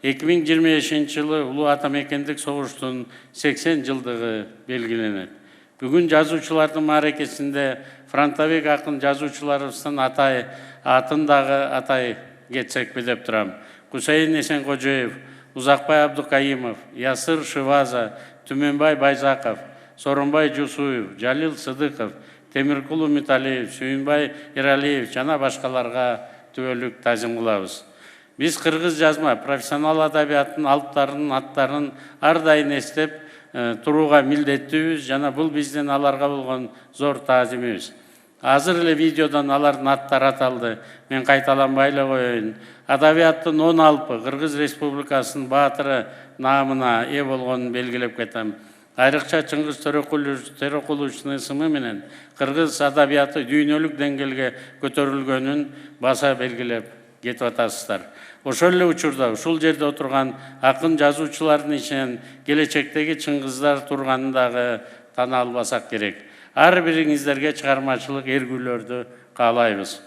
2025 жылы Улуу Атамекендик согуштун 80 жылдыгы белгиленет. Бүгүн жазуучулардын мааракесинде фронтовик акын жазуучуларыбыздын атын дагы атай кетсекпи деп турам. Кусейин Эсенкожоев, Узакбай Абдукаимов, Ясыр Шываза, Түмөнбай Байзаков, Сооронбай Жусуев, Жалил Сыдыков, Темиркулу Миталиев, Сүйүнбай Иралиев жана башкаларга түбөлүк таазим кылабыз. Биз кыргыз жазма профессионал адабиятынын алыптарынын аттарын ар дайым эстеп турууга милдеттүүбүз жана бул биздин аларга болгон зор таазимибиз. Азыр эле видеодон алардын аттары аталды. Мен кайталанбай эле коеюн. Адабияттын 10 алпы Кыргыз Республикасынын баатыры наамына ээ болгонун белгилеп кетем. Айрыкча Чыңгыз Төрөкуловичтин ысымы менен кыргыз адабияты дүйнөлүк деңгээлге көтөрүлгөнүн баса белгилеп кетип атасыздар. Ошол эле учурда ушул жерде отурган акын жазуучулардын ичинен келечектеги чыңгыздар турганын дагы тана албасак керек. Ар бириңиздерге чыгармачылык эргүүлөрдү каалайбыз.